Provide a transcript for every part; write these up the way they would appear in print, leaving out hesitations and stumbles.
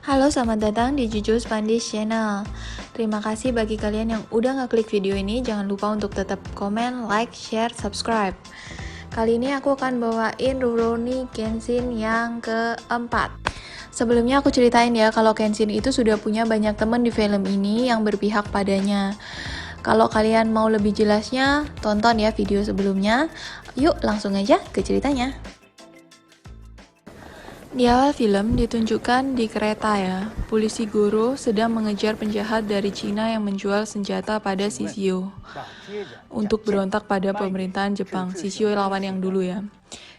Halo, selamat datang di Jujur Spanish Channel. Terima kasih bagi kalian yang udah ngeklik video ini. Jangan lupa untuk tetap komen, like, share, subscribe. Kali ini aku akan bawain Rurouni Kenshin yang keempat. Sebelumnya aku ceritain ya kalau Kenshin itu sudah punya banyak teman di film ini yang berpihak padanya. Kalau kalian mau lebih jelasnya, tonton ya video sebelumnya. Yuk langsung aja ke ceritanya. Di awal film ditunjukkan di kereta ya, polisi Goro sedang mengejar penjahat dari Cina yang menjual senjata pada Shishio untuk berontak pada pemerintahan Jepang. Shishio lawan yang dulu ya.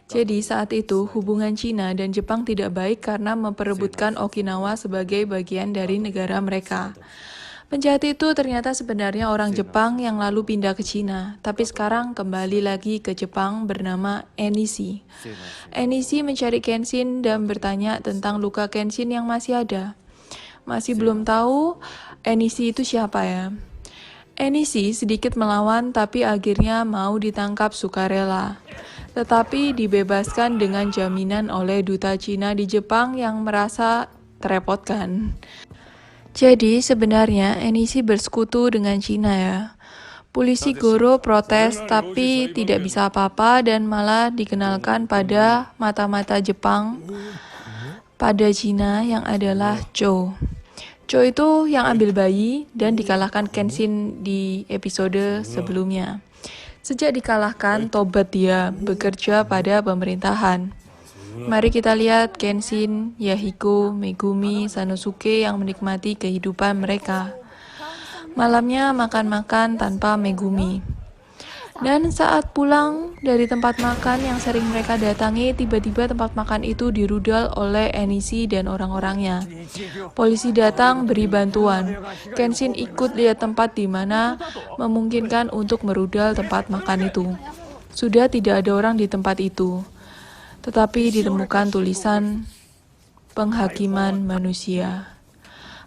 Jadi saat itu hubungan Cina dan Jepang tidak baik karena memperebutkan Okinawa sebagai bagian dari negara mereka. Penjahat itu ternyata sebenarnya orang Jepang yang lalu pindah ke Cina, tapi sekarang kembali lagi ke Jepang bernama Enishi. Enishi mencari Kenshin dan bertanya tentang luka Kenshin yang masih ada. Masih belum tahu Enishi itu siapa ya. Enishi sedikit melawan tapi akhirnya mau ditangkap sukarela. Tetapi dibebaskan dengan jaminan oleh duta Cina di Jepang yang merasa terepotkan. Jadi sebenarnya Enishi bersekutu dengan Cina ya. Polisi Goro protes tapi tidak bisa apa-apa dan malah dikenalkan pada mata-mata Jepang pada Cina yang adalah Cho. Cho itu yang ambil bayi dan dikalahkan Kenshin di episode sebelumnya. Sejak dikalahkan, tobat dia bekerja pada pemerintahan. Mari kita lihat Kenshin, Yahiko, Megumi, Sanosuke yang menikmati kehidupan mereka. Malamnya makan-makan tanpa Megumi. Dan saat pulang dari tempat makan yang sering mereka datangi, tiba-tiba tempat makan itu dirudal oleh Enishi dan orang-orangnya. Polisi datang beri bantuan. Kenshin ikut lihat tempat di mana memungkinkan untuk merudal tempat makan itu. Sudah tidak ada orang di tempat itu. Tetapi ditemukan tulisan penghakiman manusia.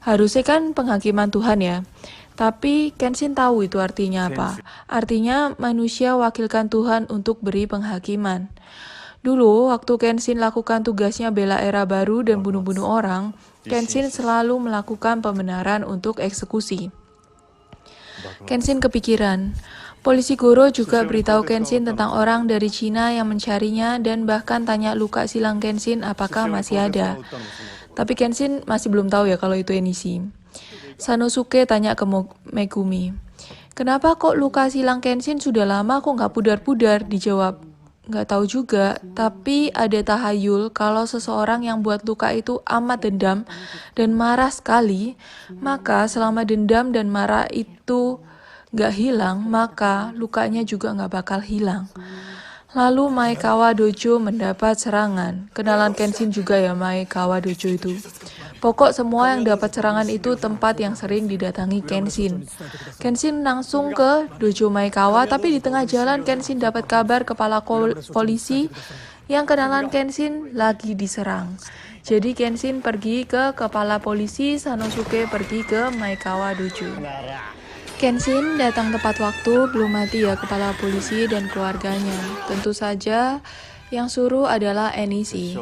Harusnya kan penghakiman Tuhan ya. Tapi Kenshin tahu itu artinya apa. Artinya manusia wakilkan Tuhan untuk beri penghakiman. Dulu waktu Kenshin lakukan tugasnya bela era baru dan bunuh-bunuh orang, Kenshin selalu melakukan pembenaran untuk eksekusi. Kenshin kepikiran. Polisi Goro juga beritahu Kenshin tentang orang dari Cina yang mencarinya dan bahkan tanya luka silang Kenshin apakah masih ada. Tapi Kenshin masih belum tahu ya kalau itu Enishi. Sanosuke tanya ke Megumi. Kenapa kok luka silang Kenshin sudah lama kok nggak pudar-pudar? Dijawab. Nggak tahu juga, tapi ada tahayul kalau seseorang yang buat luka itu amat dendam dan marah sekali, maka selama dendam dan marah itu nggak hilang, maka lukanya juga nggak bakal hilang. Lalu Maekawa Dojo mendapat serangan. Kenalan Kenshin juga ya Maekawa Dojo itu. Pokok semua yang dapat serangan itu tempat yang sering didatangi Kenshin. Kenshin langsung ke Dojo Maekawa, tapi di tengah jalan Kenshin dapat kabar kepala polisi yang kenalan Kenshin lagi diserang. Jadi Kenshin pergi ke kepala polisi, Sanosuke pergi ke Maekawa Dojo. Kenshin datang tepat waktu, belum mati ya kepala polisi dan keluarganya. Tentu saja yang suruh adalah Enishi.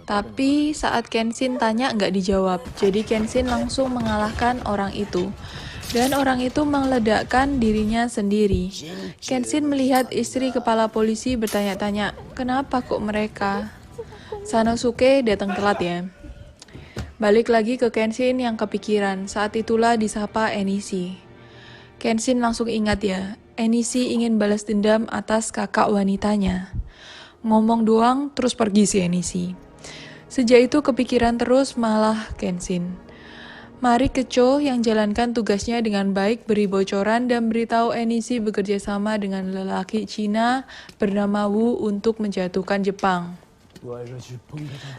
Tapi saat Kenshin tanya nggak dijawab, jadi Kenshin langsung mengalahkan orang itu. Dan orang itu meledakkan dirinya sendiri. Kenshin melihat istri kepala polisi bertanya-tanya, kenapa kok mereka? Sanosuke datang telat ya. Balik lagi ke Kenshin yang kepikiran, saat itulah disapa Enishi. Kenshin langsung ingat ya, Enishi ingin balas dendam atas kakak wanitanya. Ngomong doang, terus pergi si Enishi. Sejak itu kepikiran terus malah Kenshin. Mari ke Cho yang jalankan tugasnya dengan baik, beri bocoran dan beritahu Enishi bekerja sama dengan lelaki Cina bernama Wu untuk menjatuhkan Jepang.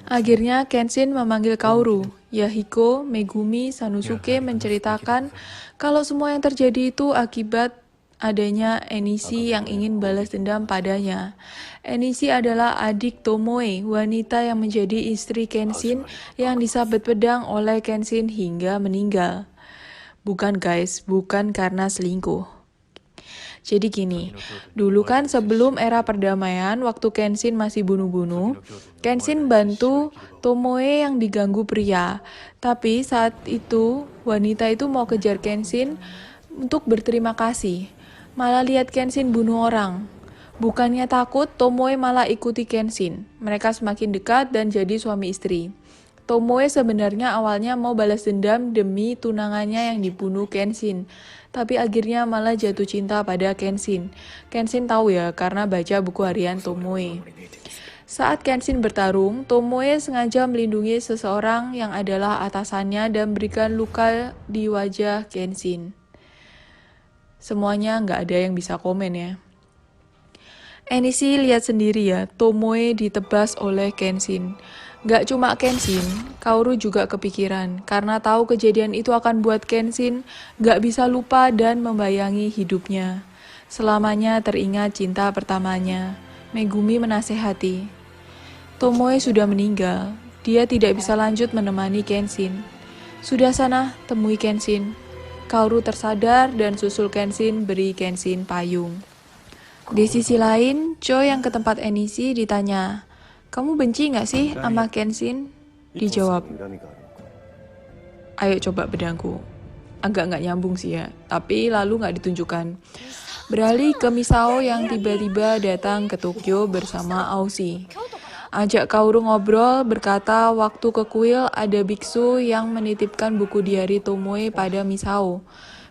Akhirnya Kenshin memanggil Kaoru. Yahiko, Megumi, Sanosuke menceritakan kalau semua yang terjadi itu akibat adanya Enishi yang ingin balas dendam padanya. Enishi adalah adik Tomoe, wanita yang menjadi istri Kenshin yang disabet pedang oleh Kenshin hingga meninggal. Bukan guys, bukan karena selingkuh. Jadi gini, dulu kan sebelum era perdamaian, waktu Kenshin masih bunuh-bunuh, Kenshin bantu Tomoe yang diganggu pria. Tapi saat itu, wanita itu mau kejar Kenshin untuk berterima kasih. Malah lihat Kenshin bunuh orang. Bukannya takut, Tomoe malah ikuti Kenshin. Mereka semakin dekat dan jadi suami istri. Tomoe sebenarnya awalnya mau balas dendam demi tunangannya yang dibunuh Kenshin. Tapi akhirnya malah jatuh cinta pada Kenshin. Kenshin tahu ya, karena baca buku harian Tomoe. Saat Kenshin bertarung, Tomoe sengaja melindungi seseorang yang adalah atasannya dan berikan luka di wajah Kenshin. Semuanya nggak ada yang bisa komen ya. Enishi lihat sendiri ya, Tomoe ditebas oleh Kenshin. Gak cuma Kenshin, Kaoru juga kepikiran, karena tahu kejadian itu akan buat Kenshin gak bisa lupa dan membayangi hidupnya. Selamanya teringat cinta pertamanya. Megumi menasehati. Tomoe sudah meninggal, dia tidak bisa lanjut menemani Kenshin. Sudah sana, temui Kenshin. Kaoru tersadar dan susul Kenshin beri Kenshin payung. Di sisi lain, Cho yang ke tempat Enishi ditanya, "Kamu benci nggak sih sama Kenshin?" Dijawab, "Ayo coba pedangku." Agak nggak nyambung sih ya, tapi lalu nggak ditunjukkan. Beralih ke Misao yang tiba-tiba datang ke Tokyo bersama Aoshi. Ajak Kaoru ngobrol, berkata waktu ke kuil ada biksu yang menitipkan buku diari Tomoe pada Misao.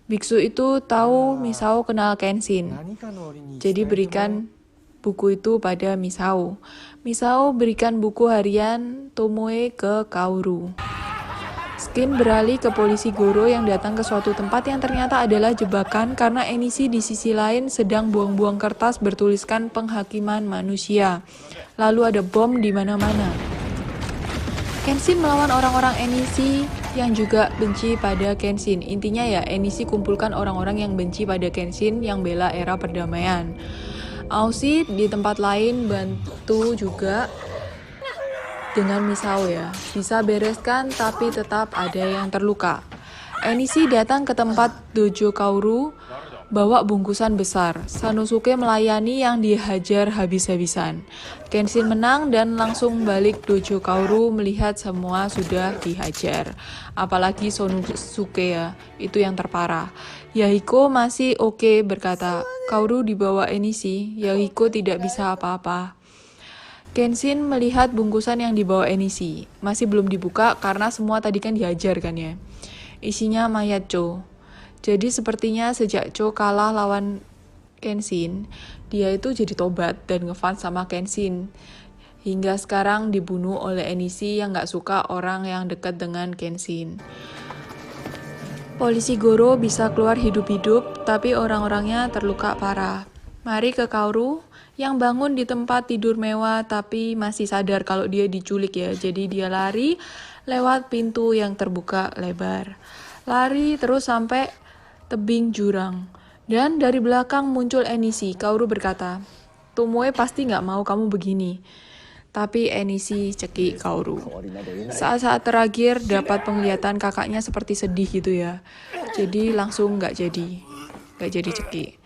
Biksu itu tahu Misao kenal Kenshin, jadi berikan buku itu pada Misao. Misao berikan buku harian Tomoe ke Kaoru. Skin beralih ke polisi Goro yang datang ke suatu tempat yang ternyata adalah jebakan karena Enishi di sisi lain sedang buang-buang kertas bertuliskan penghakiman manusia. Lalu ada bom di mana-mana. Kenshin melawan orang-orang Enishi yang juga benci pada Kenshin. Intinya ya, Enishi kumpulkan orang-orang yang benci pada Kenshin yang bela era perdamaian. Aoshi di tempat lain bantu juga dengan Misao ya. Bisa bereskan tapi tetap ada yang terluka. Enishi datang ke tempat dojo Kaoru, bawa bungkusan besar. Sanosuke melayani yang dihajar habis-habisan. Kenshin menang dan langsung balik dojo Kaoru melihat semua sudah dihajar. Apalagi Sanosuke ya, itu yang terparah. Yahiko masih oke berkata, Kaoru dibawa Enishi, Yahiko tidak bisa apa-apa. Kenshin melihat bungkusan yang dibawa Enishi. Masih belum dibuka karena semua tadi kan dihajar kan ya. Isinya mayat Cho. Jadi sepertinya sejak Cho kalah lawan Kenshin, dia itu jadi tobat dan ngefans sama Kenshin. Hingga sekarang dibunuh oleh Enishi yang gak suka orang yang dekat dengan Kenshin. Polisi Goro bisa keluar hidup-hidup, tapi orang-orangnya terluka parah. Mari ke Kaoru, yang bangun di tempat tidur mewah tapi masih sadar kalau dia diculik ya. Jadi dia lari lewat pintu yang terbuka lebar. Lari terus sampai tebing jurang. Dan dari belakang muncul Enishi. Kaoru berkata, Tomoe pasti gak mau kamu begini. Tapi Enishi cekik Kaoru. Saat-saat terakhir dapat penglihatan kakaknya seperti sedih gitu ya. Jadi langsung gak jadi cekik.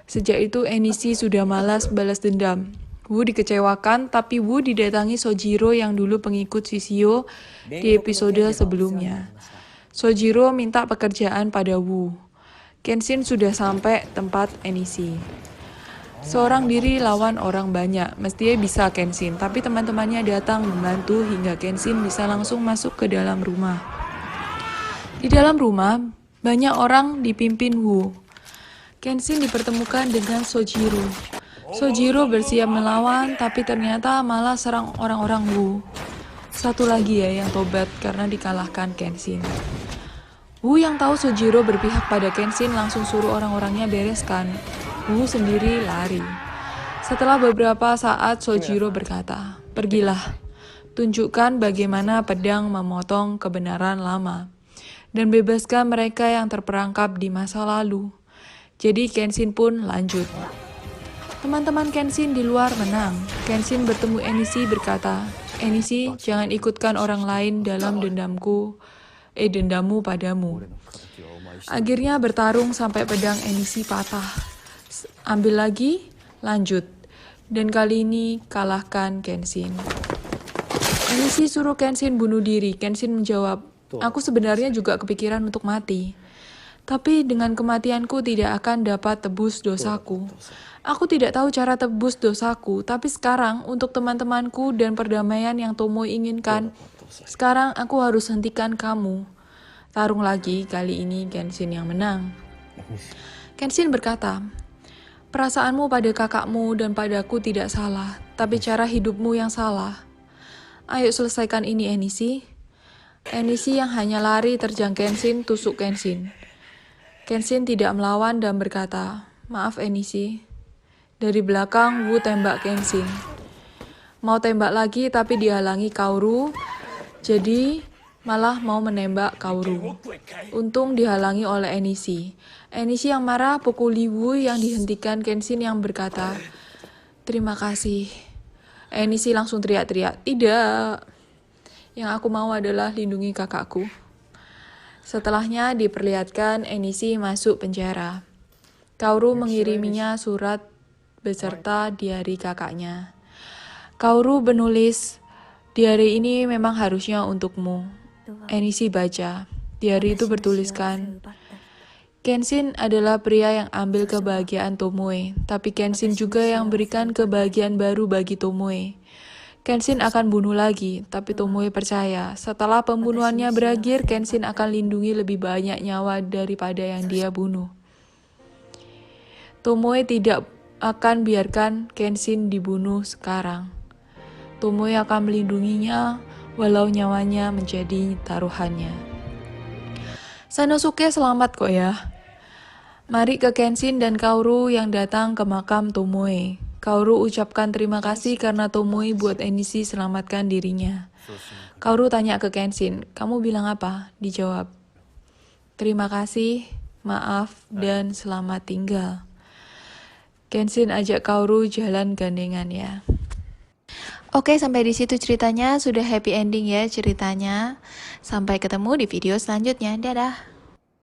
Sejak itu Enishi sudah malas balas dendam. Wu dikecewakan, tapi Wu didatangi Sojiro yang dulu pengikut Shishio di episode sebelumnya. Sojiro minta pekerjaan pada Wu. Kenshin sudah sampai tempat Enishi. Seorang diri lawan orang banyak, mestinya bisa Kenshin, tapi teman-temannya datang membantu hingga Kenshin bisa langsung masuk ke dalam rumah. Di dalam rumah, banyak orang dipimpin Wu. Kenshin dipertemukan dengan Sojiro. Sojiro bersiap melawan, tapi ternyata malah serang orang-orang Wu. Satu lagi ya yang tobat karena dikalahkan Kenshin. Wu yang tahu Sojiro berpihak pada Kenshin langsung suruh orang-orangnya bereskan. Wu sendiri lari. Setelah beberapa saat Sojiro berkata, "Pergilah, tunjukkan bagaimana pedang memotong kebenaran lama, dan bebaskan mereka yang terperangkap di masa lalu." Jadi Kenshin pun lanjut. Teman-teman Kenshin di luar menang. Kenshin bertemu Enishi berkata, "Enishi, jangan ikutkan orang lain dalam dendammu padamu." Akhirnya bertarung sampai pedang Enishi patah. Ambil lagi, lanjut. Dan kali ini kalahkan Kenshin. Enishi suruh Kenshin bunuh diri. Kenshin menjawab, aku sebenarnya juga kepikiran untuk mati. Tapi dengan kematianku tidak akan dapat tebus dosaku. Aku tidak tahu cara tebus dosaku, tapi sekarang untuk teman-temanku dan perdamaian yang Tomoe inginkan, sekarang aku harus hentikan kamu. Tarung lagi, kali ini Kenshin yang menang. Kenshin berkata, perasaanmu pada kakakmu dan padaku tidak salah, tapi cara hidupmu yang salah. Ayo selesaikan ini, Enishi. Enishi yang hanya lari terjang Kenshin, tusuk Kenshin. Kenshin tidak melawan dan berkata, maaf Enishi. Dari belakang, Wu tembak Kenshin. Mau tembak lagi tapi dihalangi Kaoru, jadi malah mau menembak Kaoru. Untung dihalangi oleh Enishi. Enishi yang marah pukuli Wu yang dihentikan Kenshin yang berkata, terima kasih. Enishi langsung teriak-teriak, tidak. Yang aku mau adalah lindungi kakakku. Setelahnya diperlihatkan Enishi masuk penjara. Kaoru mengiriminya surat beserta diari kakaknya. Kaoru menulis, diari ini memang harusnya untukmu. Enishi baca. Diari itu bertuliskan, Kenshin adalah pria yang ambil kebahagiaan Tomoe, tapi Kenshin juga yang berikan kebahagiaan baru bagi Tomoe. Kenshin akan bunuh lagi, tapi Tomoe percaya, setelah pembunuhannya berakhir, Kenshin akan lindungi lebih banyak nyawa daripada yang dia bunuh. Tomoe tidak akan biarkan Kenshin dibunuh sekarang. Tomoe akan melindunginya, walau nyawanya menjadi taruhannya. Sanosuke selamat kok ya. Mari ke Kenshin dan Kaoru yang datang ke makam Tomoe. Kaoru ucapkan terima kasih karena Tomoe buat Enishi selamatkan dirinya. Kaoru tanya ke Kenshin, kamu bilang apa? Dijawab, terima kasih, maaf, dan selamat tinggal. Kenshin ajak Kaoru jalan gandengan ya. Oke, sampai di situ ceritanya. Sudah happy ending ya ceritanya. Sampai ketemu di video selanjutnya. Dadah.